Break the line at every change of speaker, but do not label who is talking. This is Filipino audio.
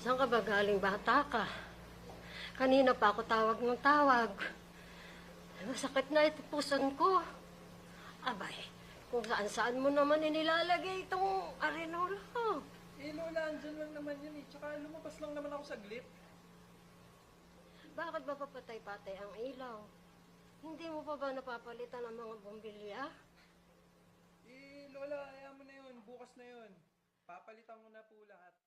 Saan ka ba galing, bata ka? Kanina pa ako tawag ng tawag. Masakit na ito puson ko. Abay, kung saan-saan mo naman inilalagay itong arenola ko.
Eh, Lola, andyan lang naman yun eh. Tsaka lumabas lang naman ako saglit.
Bakit ba papatay-patay ang ilaw? Hindi mo pa ba napapalitan ang mga bumbilya?
Eh, Lola, ayaw mo na yun. Bukas na yun. Papalitan ko na po lahat.